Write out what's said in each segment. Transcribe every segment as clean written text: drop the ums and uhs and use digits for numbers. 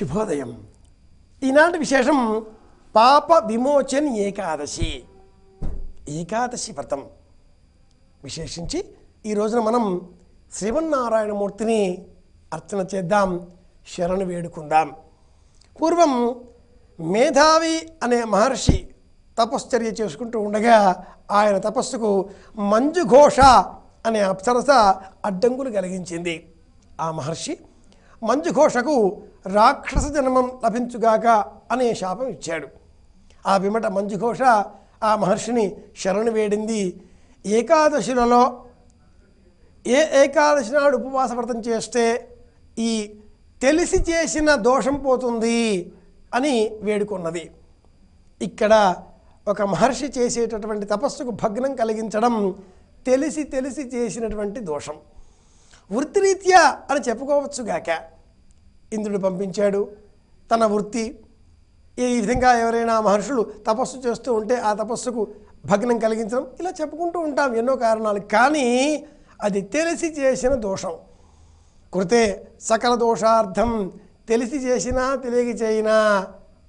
శుభోదయం. ఈనాటి విశేషం పాప విమోచన్ ఏకాదశి. ఏకాదశి వ్రతం విశేషించి ఈ రోజున మనం శ్రీమన్నారాయణమూర్తిని అర్చన చేద్దాం, శరణు వేడుకుందాం. పూర్వం మేధావి అనే మహర్షి తపశ్చర్య చేసుకుంటూ ఉండగా ఆయన తపస్సుకు మంజుఘోష అనే అప్సరస అడ్డంకులు కలిగించింది. ఆ మహర్షి మంజుఘోషకు రాక్షస జన్మం లభించుగాక అనే శాపం ఇచ్చాడు. ఆ పిమ్మట మంజుఘోష ఆ మహర్షిని శరణు వేడింది. ఏకాదశులలో ఏ ఏకాదశి నాడు ఉపవాస వ్రతం చేస్తే ఈ తెలిసి చేసిన దోషం పోతుంది అని వేడుకున్నది. ఇక్కడ ఒక మహర్షి చేసేటటువంటి తపస్సుకు భగ్నం కలిగించడం తెలిసి చేసినటువంటి దోషం. వృత్తిరీత్యా అని చెప్పుకోవచ్చుగాక. ఇంద్రుడు పంపించాడు తన వృత్తి. ఈ విధంగా ఎవరైనా మహర్షులు తపస్సు చేస్తూ ఉంటే ఆ తపస్సుకు భగ్నం కలిగించడం ఇలా చెప్పుకుంటూ ఉంటాం ఎన్నో కారణాలు. కానీ అది తెలిసి చేసిన దోషం. కృతే సకల దోషార్థం, తెలిసి చేసినా తెలియక చేయినా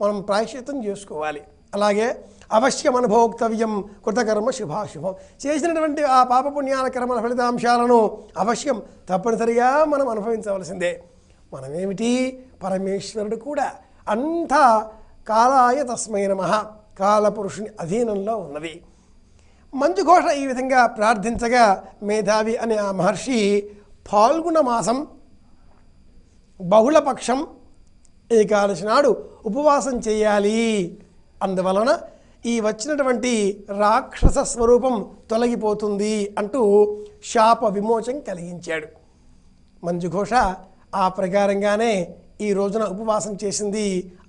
మనం ప్రాయశ్చిత్తం చేసుకోవాలి. అలాగే అవశ్యం అనుభోక్తవ్యం కృతకర్మ శుభాశుభం. చేసినటువంటి ఆ పాపపుణ్యాల కర్మల ఫలితాంశాలను అవశ్యం తప్పనిసరిగా మనం అనుభవించవలసిందే. మనమేమిటి, పరమేశ్వరుడు కూడా. అంతా కాలాయ తస్మై నమః, కాలపురుషుని అధీనంలో ఉన్నది. మంజుఘోష ఈ విధంగా ప్రార్థించగా మేధావి అనే ఆ మహర్షి ఫాల్గుణ మాసం బహుళపక్షం ఏకాదశి నాడు ఉపవాసం చేయాలి. అందువలన ఈ వచ్చినటువంటి రాక్షస స్వరూపం తొలగిపోతుంది అంటూ శాప విమోచం కలిగించాడు. మంజుఘోష ఆ ప్రకారంగానే ఈ రోజున ఉపవాసం చేసింది.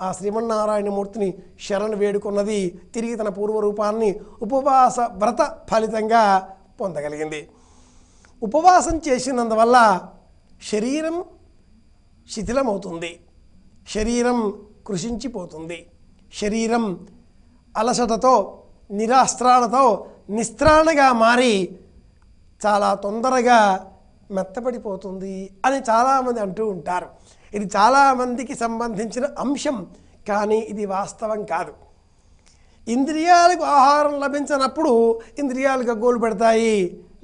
ఆ శ్రీమన్నారాయణమూర్తిని శరణు వేడుకున్నది. తిరిగి తన పూర్వరూపాన్ని ఉపవాస వ్రత ఫలితంగా పొందగలిగింది. ఉపవాసం చేసినందువల్ల శరీరం శిథిలమవుతుంది, శరీరం కృషించిపోతుంది, శరీరం అలసటతో నిరాస్త్రాణతో నిస్త్రాణగా మారి చాలా తొందరగా మెత్తపడిపోతుంది అని చాలామంది అంటూ ఉంటారు. ఇది చాలామందికి సంబంధించిన అంశం, కానీ ఇది వాస్తవం కాదు. ఇంద్రియాలకు ఆహారం లభించినప్పుడు ఇంద్రియాలు గగ్గోలు పెడతాయి.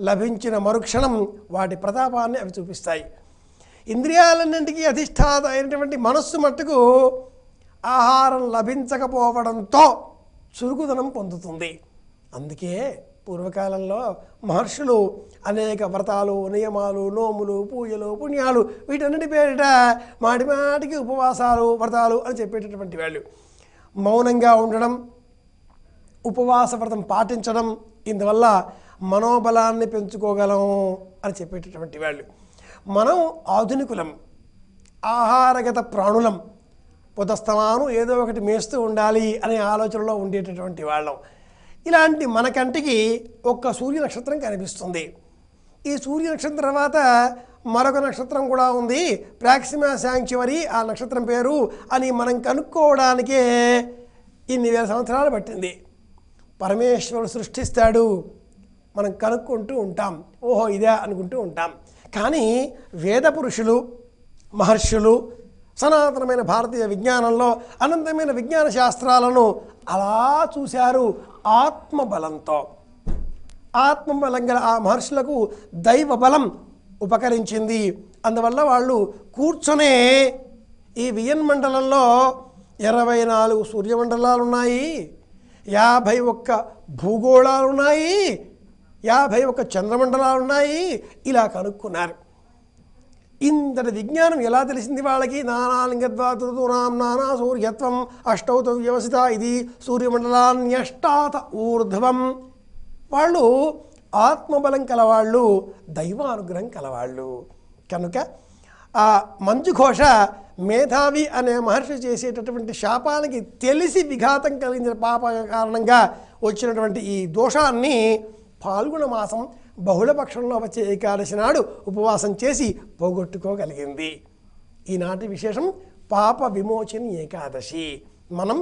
లభించిన మరుక్షణం వాటి ప్రతాపాన్ని అవి చూపిస్తాయి. ఇంద్రియాలన్నింటికీ అధిష్టాత అయినటువంటి మనస్సు మట్టుకు ఆహారం లభించకపోవడంతో చురుకుదనం పొందుతుంది. అందుకే పూర్వకాలంలో మహర్షులు అనేక వ్రతాలు, నియమాలు, నోములు, పూజలు, పుణ్యాలు వీటన్నిటి పేరిట మాటిమాటికి ఉపవాసాలు, వ్రతాలు అని చెప్పేటటువంటి వాళ్ళు. మౌనంగా ఉండడం, ఉపవాస వ్రతం పాటించడం, ఇందువల్ల మనోబలాన్ని పెంచుకోగలం అని చెప్పేటటువంటి వాళ్ళు. మనం ఆధునికులం, ఆహారగత ప్రాణులం. పొదస్తమాను ఏదో ఒకటి మేస్తూ ఉండాలి అనే ఆలోచనలో ఉండేటటువంటి వాళ్ళం. ఇలాంటి మన కంటికి ఒక్క సూర్య నక్షత్రం కనిపిస్తుంది. ఈ సూర్య నక్షత్రం తర్వాత మరొక నక్షత్రం కూడా ఉంది, ప్రాక్సిమా శాంక్చువరీ ఆ నక్షత్రం పేరు అని మనం కనుక్కోవడానికే ఇన్ని వేల సంవత్సరాలు పట్టింది. పరమేశ్వరుడు సృష్టిస్తాడు, మనం కనుక్కుంటూ ఉంటాం, ఓహో ఇదే అనుకుంటూ ఉంటాం. కానీ వేద పురుషులు, మహర్షులు సనాతనమైన భారతీయ విజ్ఞానంలో అనంతమైన విజ్ఞాన శాస్త్రాలను అలా చూశారు ఆత్మబలంతో. ఆత్మబలం గల ఆ మహర్షులకు దైవ బలం ఉపకరించింది. అందువల్ల వాళ్ళు కూర్చొనే ఈ వియన్మండలంలో 24 సూర్యమండలాలు ఉన్నాయి, 51 భూగోళాలు ఉన్నాయి, 51 చంద్రమండలాలు ఉన్నాయి. ఇలా కనుక్కున్నారు. ఇంతటి విజ్ఞానం ఎలా తెలిసింది వాళ్ళకి? నానాలింగద్వాతునాం నానా సూర్యత్వం అష్టౌత వ్యవసిత ఇది సూర్యమండలాన్యష్టాత ఊర్ధ్వం. వాళ్ళు ఆత్మబలం కలవాళ్ళు, దైవానుగ్రహం కలవాళ్ళు. కనుక ఆ మంజుఘోష మేధావి అనే మహర్షి చేసేటటువంటి శాపానికి తెలిసి విఘాతం కలిగిన పాప కారణంగా వచ్చినటువంటి ఈ దోషాన్ని ఫాల్గుణ మాసం బహుళపక్షంలో వచ్చే ఏకాదశి నాడు ఉపవాసం చేసి పోగొట్టుకోగలిగింది. ఈనాటి విశేషం పాప విమోచన ఏకాదశి. మనం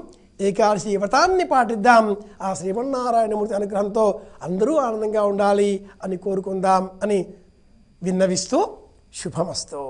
ఏకాదశి వ్రతాన్ని పాటిద్దాం. ఆ శ్రీమన్నారాయణమూర్తి అనుగ్రహంతో అందరూ ఆనందంగా ఉండాలి అని కోరుకుందాం అని విన్నవిస్తూ శుభమస్తు.